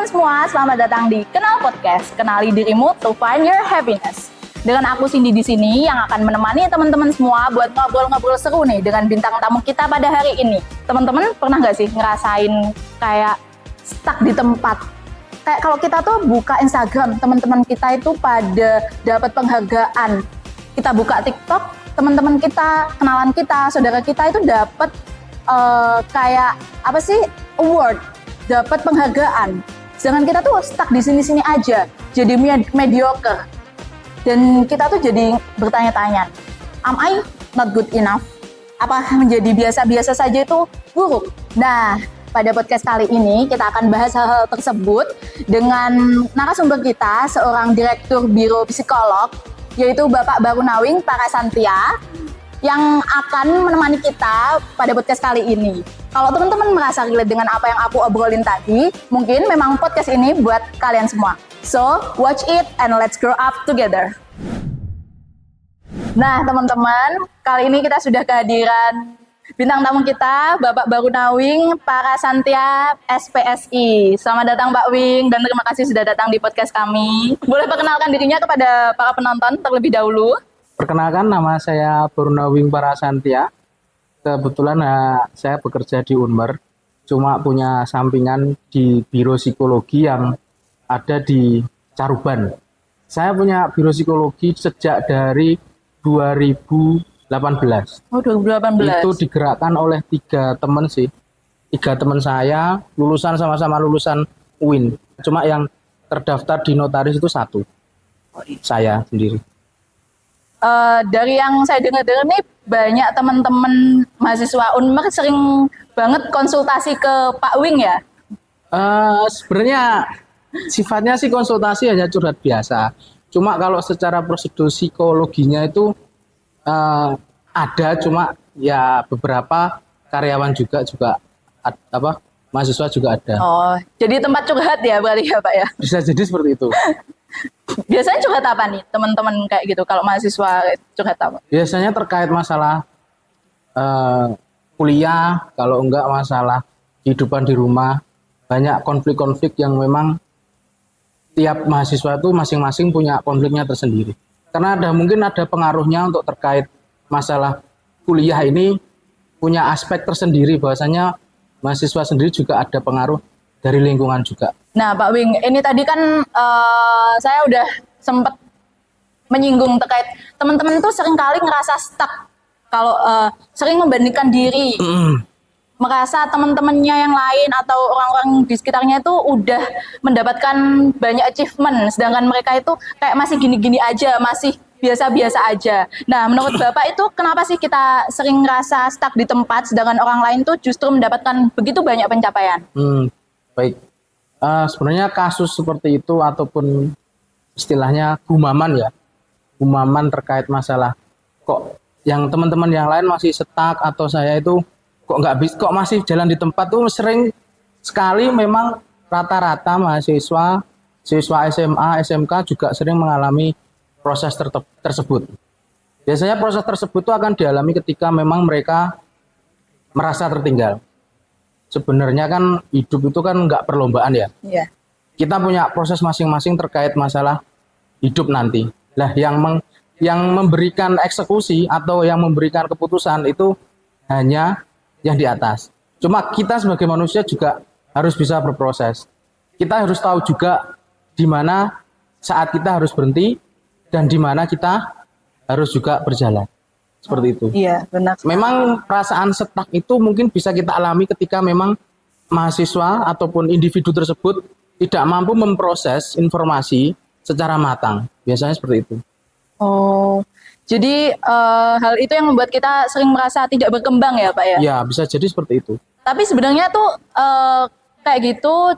teman-teman semua, selamat datang di Kenal Podcast. Kenali dirimu to find your happiness. Dengan aku Cindy di sini yang akan menemani teman-teman semua buat ngobrol-ngobrol seru nih dengan bintang tamu kita pada hari ini. Teman-teman pernah nggak sih ngerasain kayak stuck di tempat? Kayak kalau kita tuh buka Instagram, teman-teman kita itu pada dapat penghargaan. Kita buka TikTok, teman-teman kita, kenalan kita, saudara kita itu dapat kayak apa sih, award, dapat penghargaan. Sedangkan kita tuh stuck di sini-sini aja, jadi mediocre. Dan kita tuh jadi bertanya-tanya, am I not good enough? Apa menjadi biasa-biasa saja itu buruk? Nah, pada podcast kali ini kita akan bahas hal-hal tersebut dengan narasumber kita, seorang direktur Biro Psikolog, yaitu Bapak Barunawing Parasantia, yang akan menemani kita pada podcast kali ini. Kalau teman-teman merasa relate dengan apa yang aku obrolin tadi, mungkin memang podcast ini buat kalian semua. So, watch it and let's grow up together. Nah, teman-teman, kali ini kita sudah kehadiran bintang tamu kita, Bapak Barunawing Parasantia, SPSI. Selamat datang Pak Wing, dan terima kasih sudah datang di podcast kami. Boleh perkenalkan dirinya kepada para penonton terlebih dahulu? Perkenalkan, nama saya Barunawing Parasantia. Kebetulan saya bekerja di Unmer, cuma punya sampingan di Biro Psikologi yang ada di Caruban. Saya punya Biro Psikologi sejak dari 2018. Oh, 2018. Itu digerakkan oleh 3 teman sih. 3 teman saya, lulusan sama-sama lulusan UIN. Cuma yang terdaftar di notaris itu 1. Saya sendiri. Dari yang saya dengar-dengar nih, banyak teman-teman mahasiswa Unmer sering banget konsultasi ke Pak Wing ya? Sebenarnya sifatnya sih konsultasi hanya curhat biasa. Cuma kalau secara prosedur psikologinya itu ada, cuma ya beberapa karyawan juga mahasiswa juga ada. Oh, jadi tempat curhat ya berarti ya Pak ya? Bisa jadi seperti itu. Biasanya curhat apa nih teman-teman kayak gitu, kalau mahasiswa curhat apa? Biasanya terkait masalah kuliah, kalau enggak masalah kehidupan di rumah. Banyak konflik-konflik yang memang tiap mahasiswa itu masing-masing punya konfliknya tersendiri. Karena mungkin ada pengaruhnya untuk terkait masalah kuliah ini punya aspek tersendiri, bahwasanya mahasiswa sendiri juga ada pengaruh dari lingkungan juga. Nah Pak Wing, ini tadi kan saya udah sempat menyinggung terkait teman-teman itu seringkali ngerasa stuck kalau sering membandingkan diri, merasa teman-temannya yang lain atau orang-orang di sekitarnya itu udah mendapatkan banyak achievement, sedangkan mereka itu kayak masih gini-gini aja, masih biasa-biasa aja. Nah, menurut Bapak itu kenapa sih kita sering ngerasa stuck di tempat, sedangkan orang lain tuh justru mendapatkan begitu banyak pencapaian? Baik. Sebenarnya kasus seperti itu ataupun istilahnya gumaman terkait masalah kok yang teman-teman yang lain masih stuck atau saya itu kok masih jalan di tempat tuh sering sekali. Memang rata-rata siswa SMA, SMK juga sering mengalami proses tersebut. Biasanya proses tersebut tuh akan dialami ketika memang mereka merasa tertinggal. Sebenarnya kan hidup itu kan nggak perlombaan ya. Iya. Kita punya proses masing-masing terkait masalah hidup nanti. Lah yang memberikan eksekusi atau yang memberikan keputusan itu hanya yang di atas. Cuma kita sebagai manusia juga harus bisa berproses. Kita harus tahu juga di mana saat kita harus berhenti dan di mana kita harus juga berjalan. Seperti itu. Iya, benar. Memang perasaan stuck itu mungkin bisa kita alami ketika memang mahasiswa ataupun individu tersebut tidak mampu memproses informasi secara matang. Biasanya seperti itu. Oh, jadi hal itu yang membuat kita sering merasa tidak berkembang ya Pak ya? Ya, bisa jadi seperti itu. Tapi sebenarnya tuh kayak gitu,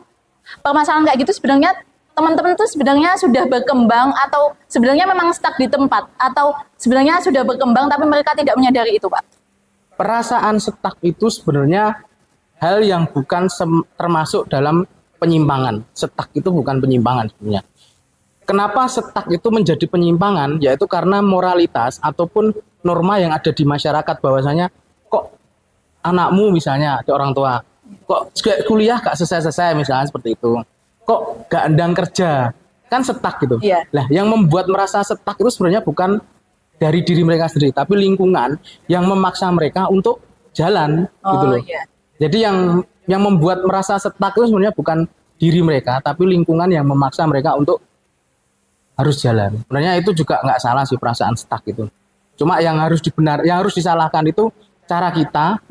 permasalahan kayak gitu sebenarnya teman-teman tuh sebenarnya sudah berkembang atau sebenarnya memang stuck di tempat, atau sebenarnya sudah berkembang tapi mereka tidak menyadari itu Pak? Perasaan stuck itu sebenarnya hal yang bukan termasuk dalam penyimpangan. Stuck itu bukan penyimpangan sebenarnya. Kenapa stuck itu menjadi penyimpangan? Yaitu karena moralitas ataupun norma yang ada di masyarakat, bahwasanya kok anakmu misalnya ada orang tua, kok kuliah gak selesai-selesai misalnya seperti itu. kok gak endang kerja, kan stuck gitu. Iya. Lah yang membuat merasa stuck itu sebenarnya bukan dari diri mereka sendiri, tapi lingkungan yang memaksa mereka untuk jalan gitu Oh loh. iya. Jadi yang membuat merasa stuck itu sebenarnya bukan diri mereka, tapi lingkungan yang memaksa mereka untuk harus jalan. Sebenarnya itu juga nggak salah sih perasaan stuck itu. Cuma yang harus disalahkan itu cara kita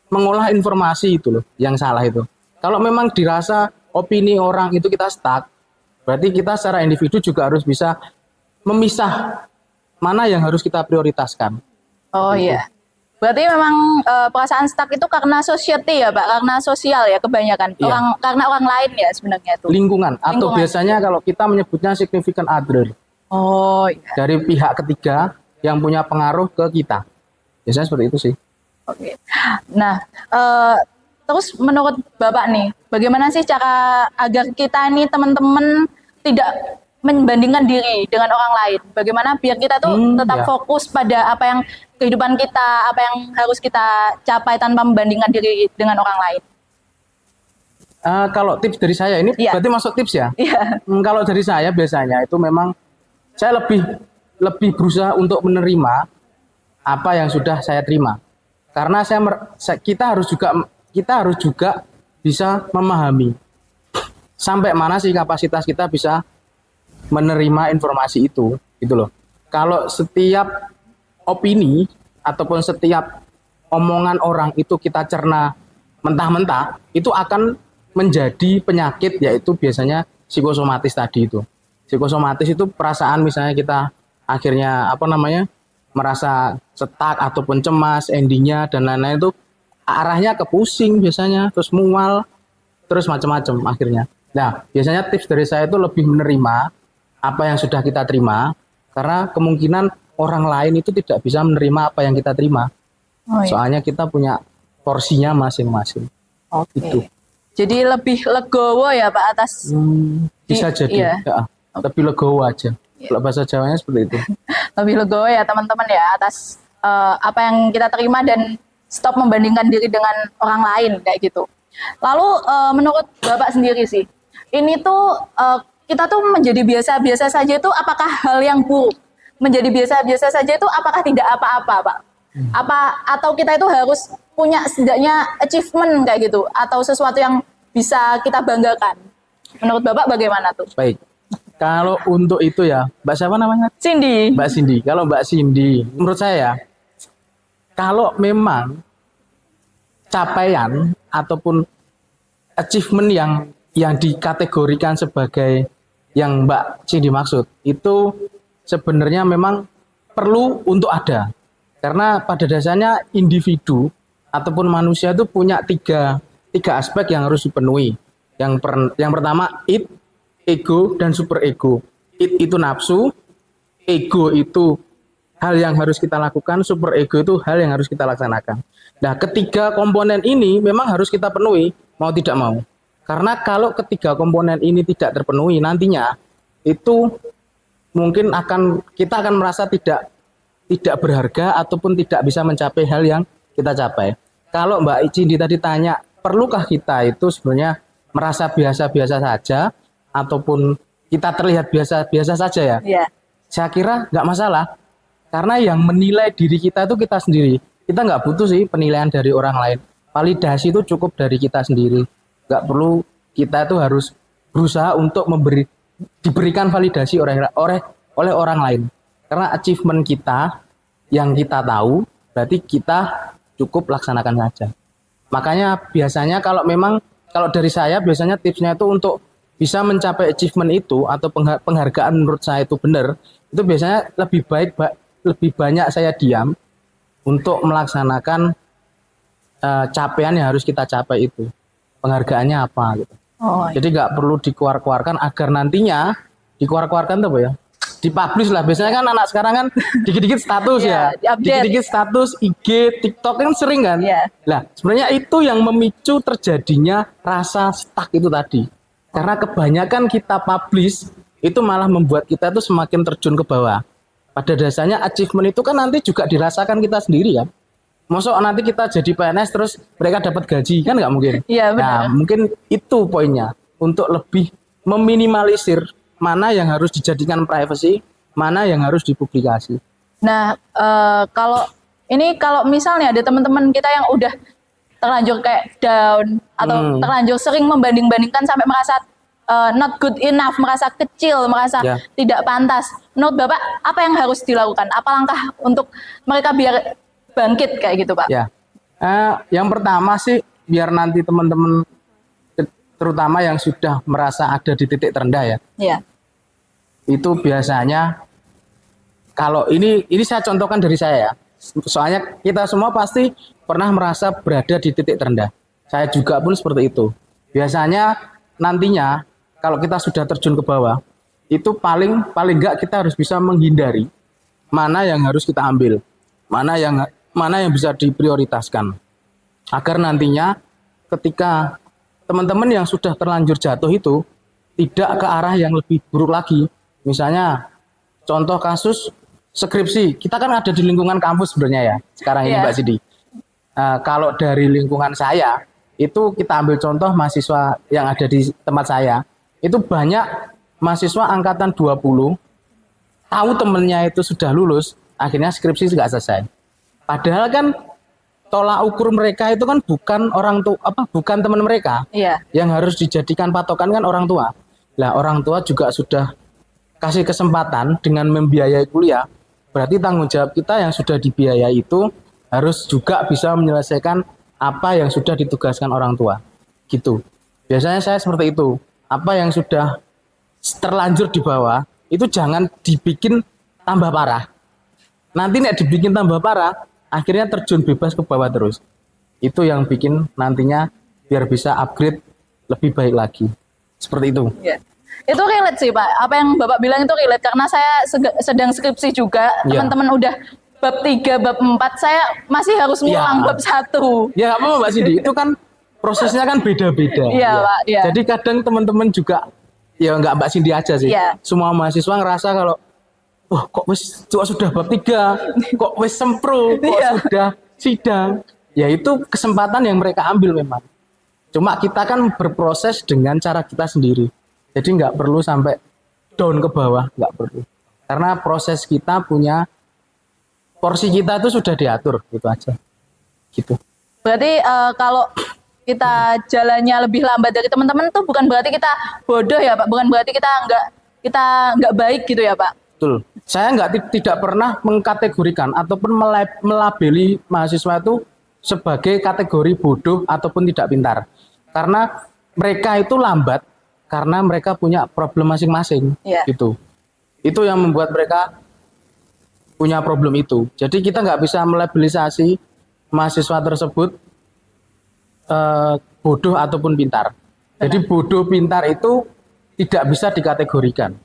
mengolah informasi itu loh, yang salah itu. Kalau memang dirasa opini orang itu kita stuck, berarti kita secara individu juga harus bisa memisah mana yang harus kita prioritaskan. Oh Gitu. iya. Berarti memang perasaan stuck itu karena society ya Pak, karena sosial ya kebanyakan. Iya. Karena orang lain ya sebenarnya itu. Lingkungan atau Lingkungan. biasanya kalau kita menyebutnya significant other, Oh iya. dari pihak ketiga yang punya pengaruh ke kita. Biasanya seperti itu sih. Oke. Nah, terus menurut Bapak nih, bagaimana sih cara agar kita nih teman-teman tidak membandingkan diri dengan orang lain? Bagaimana biar kita tuh tetap ya. fokus pada apa yang kehidupan kita, apa yang harus kita capai tanpa membandingkan diri dengan orang lain? Kalau tips dari saya ini Iya. berarti masuk tips ya. Iya. Kalau dari saya biasanya itu memang saya lebih berusaha untuk menerima apa yang sudah saya terima. Karena kita harus juga bisa memahami sampai mana sih kapasitas kita bisa menerima informasi itu, gitu loh. Kalau setiap opini ataupun setiap omongan orang itu kita cerna mentah-mentah, itu akan menjadi penyakit, yaitu biasanya psikosomatis tadi itu. Psikosomatis itu perasaan misalnya kita akhirnya merasa stuck ataupun cemas, endingnya dan lain-lain itu arahnya ke pusing biasanya, terus mual, terus macam-macam akhirnya. Nah, biasanya tips dari saya itu lebih menerima apa yang sudah kita terima, karena kemungkinan orang lain itu tidak bisa menerima apa yang kita terima. Oh, iya. Soalnya kita punya porsinya masing-masing. Oke. Itu. Jadi lebih legowo ya Pak atas Bisa jadi, iya. ya, lebih legowo aja. Kalau bahasa Jawanya seperti itu. lebih legowo ya teman-teman ya atas apa yang kita terima dan stop membandingkan diri dengan orang lain kayak gitu. Lalu menurut Bapak sendiri sih, ini tuh kita tuh menjadi biasa-biasa saja itu apakah hal yang buruk? Menjadi biasa-biasa saja itu apakah tidak apa-apa, Pak? Atau kita itu harus punya setidaknya achievement kayak gitu atau sesuatu yang bisa kita banggakan? Menurut Bapak bagaimana tuh? Baik. Kalau untuk itu ya, Mbak siapa namanya? Cindy. Mbak Cindy. Kalau Mbak Cindy, menurut saya, kalau memang capaian ataupun achievement yang dikategorikan sebagai yang Mbak Cindy maksud, itu sebenarnya memang perlu untuk ada. Karena pada dasarnya individu ataupun manusia itu punya tiga aspek yang harus dipenuhi. Yang pertama, ego dan super ego. Itu nafsu, ego itu hal yang harus kita lakukan, super ego itu hal yang harus kita laksanakan. Nah, ketiga komponen ini memang harus kita penuhi, mau tidak mau. Karena kalau ketiga komponen ini tidak terpenuhi, nantinya itu mungkin kita akan merasa tidak berharga ataupun tidak bisa mencapai hal yang kita capai. Kalau Mbak Cindy tadi tanya, perlukah kita itu sebenarnya merasa biasa-biasa saja ataupun kita terlihat biasa-biasa saja ya? Iya. Saya kira nggak masalah. Karena yang menilai diri kita itu kita sendiri. Kita nggak butuh sih penilaian dari orang lain. Validasi itu cukup dari kita sendiri. Nggak perlu kita itu harus berusaha untuk diberikan validasi oleh orang lain. Karena achievement kita yang kita tahu, berarti kita cukup laksanakan saja. Makanya biasanya kalau dari saya biasanya tipsnya itu untuk bisa mencapai achievement itu atau penghargaan menurut saya itu benar, itu biasanya lebih banyak saya diam untuk melaksanakan capaian yang harus kita capai itu. Penghargaannya apa gitu. Oh, iya. Jadi nggak perlu dikeluarkan agar nantinya dikeluarkan tuh apa ya? Dipublish lah. Biasanya kan anak sekarang kan dikit-dikit status Iya, ya. diupdate. Dikit-dikit status IG, TikTok kan sering kan? Iya. Nah, sebenarnya itu yang memicu terjadinya rasa stuck itu tadi. Karena kebanyakan kita publish itu malah membuat kita itu semakin terjun ke bawah. Pada dasarnya achievement itu kan nanti juga dirasakan kita sendiri ya. Masuk nanti kita jadi PNS terus mereka dapat gaji kan nggak mungkin. Iya, benar. Nah, mungkin itu poinnya. untuk lebih meminimalisir mana yang harus dijadikan privacy, mana yang harus dipublikasi. Nah, kalau misalnya ada teman-teman kita yang udah terlanjur kayak down atau terlanjur sering membanding-bandingkan sampai merasa not good enough, merasa kecil, merasa tidak pantas. Menurut Bapak, apa yang harus dilakukan? Apa langkah untuk mereka biar bangkit kayak gitu, Pak? Ya, yang pertama sih biar nanti teman-teman terutama yang sudah merasa ada di titik terendah ya, itu biasanya kalau ini saya contohkan dari saya ya. Soalnya kita semua pasti pernah merasa berada di titik terendah. Saya juga pun seperti itu. Biasanya nantinya kalau kita sudah terjun ke bawah, itu paling enggak kita harus bisa menghindari mana yang harus kita ambil, mana yang bisa diprioritaskan. Agar nantinya ketika teman-teman yang sudah terlanjur jatuh itu tidak ke arah yang lebih buruk lagi. Misalnya contoh kasus skripsi, kita kan ada di lingkungan kampus sebenarnya ya sekarang ini Mbak Sidi. Kalau dari lingkungan saya itu kita ambil contoh mahasiswa yang ada di tempat saya, itu banyak mahasiswa angkatan 20 tahu temennya itu sudah lulus, akhirnya skripsi nggak selesai. Padahal kan tolak ukur mereka itu kan bukan bukan teman mereka. Yang harus dijadikan patokan kan orang tua. Lah orang tua juga sudah kasih kesempatan dengan membiayai kuliah, berarti tanggung jawab kita yang sudah dibiayai itu harus juga bisa menyelesaikan apa yang sudah ditugaskan orang tua. Gitu. Biasanya saya seperti itu. Apa yang sudah terlanjur di bawah, itu jangan dibikin tambah parah. Nanti nek dibikin tambah parah, akhirnya terjun bebas ke bawah terus. Itu yang bikin nantinya biar bisa upgrade lebih baik lagi. Seperti itu. Itu relate sih Pak, apa yang Bapak bilang itu relate karena saya sedang skripsi juga, teman-teman udah bab 3, bab 4, saya masih harus ngulang bab 1. Ya nggak apa-apa Mbak Cindy, itu kan prosesnya kan beda-beda. Pak. Jadi kadang teman-teman juga, ya nggak Mbak Cindy aja sih, semua mahasiswa ngerasa kalau, kok sudah bab 3, kok wis sempro, kok sudah sidang, ya itu kesempatan yang mereka ambil memang. Cuma kita kan berproses dengan cara kita sendiri. Jadi nggak perlu sampai down ke bawah, nggak perlu. Karena proses kita punya, porsi kita itu sudah diatur, gitu aja. Gitu. Berarti kalau kita jalannya lebih lambat dari teman-teman tuh bukan berarti kita bodoh ya Pak, bukan berarti kita nggak baik gitu ya Pak. Betul. Saya tidak pernah mengkategorikan ataupun melabeli mahasiswa itu sebagai kategori bodoh ataupun tidak pintar. Karena mereka itu lambat karena mereka punya problem masing-masing, gitu. Itu yang membuat mereka punya problem itu. Jadi kita nggak bisa melabelisasi mahasiswa tersebut bodoh ataupun pintar. Jadi bodoh pintar itu tidak bisa dikategorikan.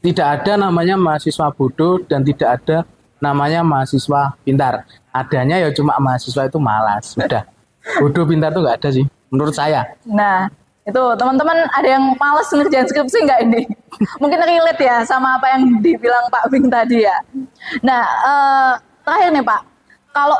Tidak ada namanya mahasiswa bodoh dan tidak ada namanya mahasiswa pintar. Adanya ya cuma mahasiswa itu malas. Sudah. Bodoh pintar itu nggak ada sih, menurut saya. Nah, itu teman-teman ada yang malas ngerjain skripsi nggak ini? Mungkin relate ya sama apa yang dibilang Pak Bing tadi ya. Nah, terakhir nih Pak, kalau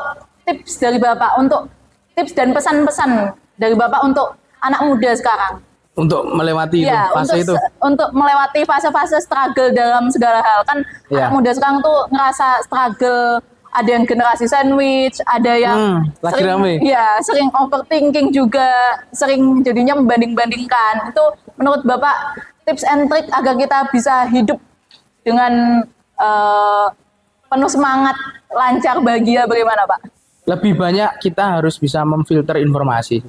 tips dari Bapak untuk tips dan pesan-pesan dari Bapak untuk anak muda sekarang untuk melewati fase itu, untuk melewati fase-fase struggle dalam segala hal kan anak muda sekarang tuh ngerasa struggle, ada yang generasi sandwich, ada yang sering overthinking juga, sering jadinya membanding-bandingkan. Itu menurut Bapak tips and trick agar kita bisa hidup dengan penuh semangat, lancar, bahagia bagaimana Pak? Lebih banyak kita harus bisa memfilter informasi.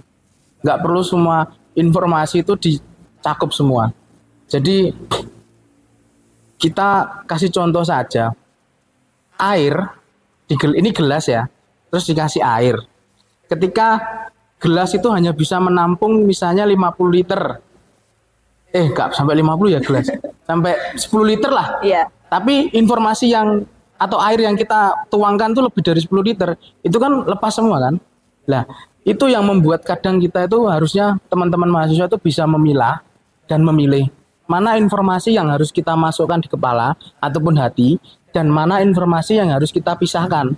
Nggak perlu semua informasi itu dicakup semua. Jadi kita kasih contoh saja. Air, ini gelas ya, terus dikasih air. Ketika gelas itu hanya bisa menampung misalnya 50 liter. Nggak sampai 50 ya gelas. Sampai 10 liter lah. Tapi informasi atau air yang kita tuangkan tuh lebih dari 10 liter. Itu kan lepas semua kan. Nah, itu yang membuat kadang kita itu harusnya teman-teman mahasiswa itu bisa memilah dan memilih mana informasi yang harus kita masukkan di kepala ataupun hati dan mana informasi yang harus kita pisahkan.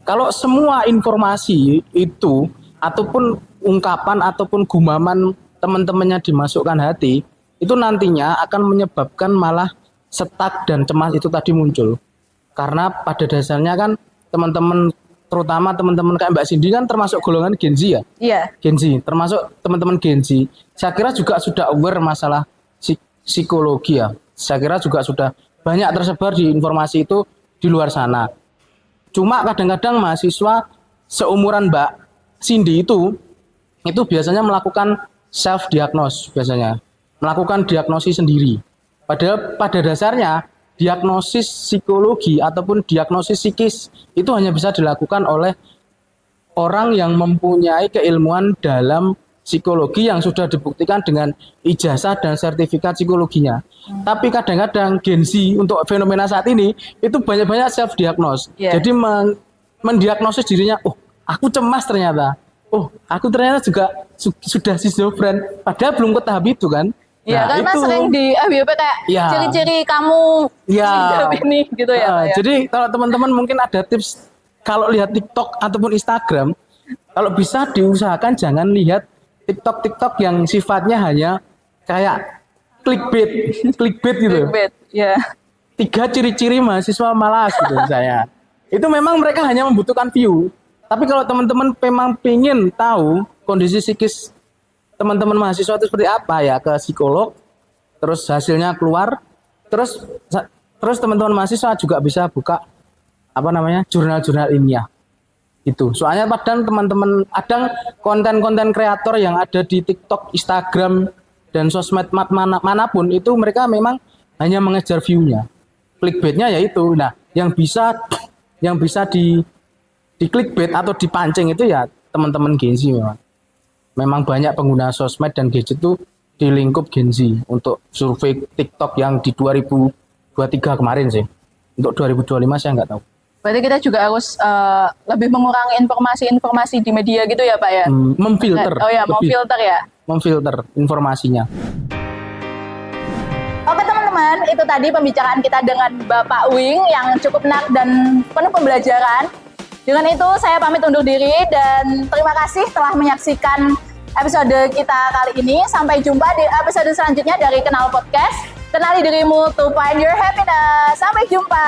Kalau semua informasi itu ataupun ungkapan ataupun gumaman teman-temannya dimasukkan hati, itu nantinya akan menyebabkan malah stuck dan cemas itu tadi muncul. Karena pada dasarnya kan teman-teman, terutama teman-teman kayak Mbak Cindy kan termasuk golongan Gen Z ya. Iya. Gen Z, termasuk teman-teman Gen Z. Saya kira juga sudah aware masalah psikologi ya. Saya kira juga sudah banyak tersebar di informasi itu di luar sana. Cuma kadang-kadang mahasiswa seumuran Mbak Cindy itu biasanya melakukan self diagnose biasanya. Melakukan diagnosis sendiri. Padahal pada dasarnya diagnosis psikologi ataupun diagnosis psikis itu hanya bisa dilakukan oleh orang yang mempunyai keilmuan dalam psikologi yang sudah dibuktikan dengan ijazah dan sertifikat psikologinya. Tapi kadang-kadang Gen Z untuk fenomena saat ini itu banyak-banyak self diagnose. Yeah. Jadi mendiagnosis dirinya, oh aku cemas ternyata. Oh aku ternyata juga sudah schizofren. Padahal belum ke tahap itu kan. Iya, karena itu, sering di FYP kayak ya, ciri-ciri kamu ini gitu ya, Pak, ya. Jadi kalau teman-teman mungkin ada tips kalau lihat TikTok ataupun Instagram, kalau bisa diusahakan jangan lihat TikTok yang sifatnya hanya kayak clickbait gitu. Clickbait, ya. 3 ciri-ciri mahasiswa malas gitu saya. Itu memang mereka hanya membutuhkan view. Tapi kalau teman-teman memang pengen tahu kondisi psikis teman-teman mahasiswa itu seperti apa ya, ke psikolog, terus hasilnya keluar, terus teman-teman mahasiswa juga bisa buka jurnal-jurnal ilmiah itu. Soalnya padahal teman-teman ada konten-konten kreator yang ada di TikTok, Instagram dan sosmed manapun itu mereka memang hanya mengejar view-nya, clickbait-nya yaitu. Nah, yang bisa di clickbait atau dipancing itu ya teman-teman Gen Z memang banyak pengguna sosmed dan gadget itu di lingkup Gen Z untuk survei TikTok yang di 2023 kemarin sih. Untuk 2025 saya nggak tahu. Berarti kita juga harus lebih mengurangi informasi-informasi di media gitu ya, Pak ya? Memfilter. Oh ya, memfilter ya? Memfilter informasinya. Oke teman-teman, itu tadi pembicaraan kita dengan Bapak Wing yang cukup menarik dan penuh pembelajaran. Dengan itu saya pamit undur diri dan terima kasih telah menyaksikan episode kita kali ini. Sampai jumpa di episode selanjutnya dari Kenal Podcast. Kenali dirimu to find your happiness. Sampai jumpa.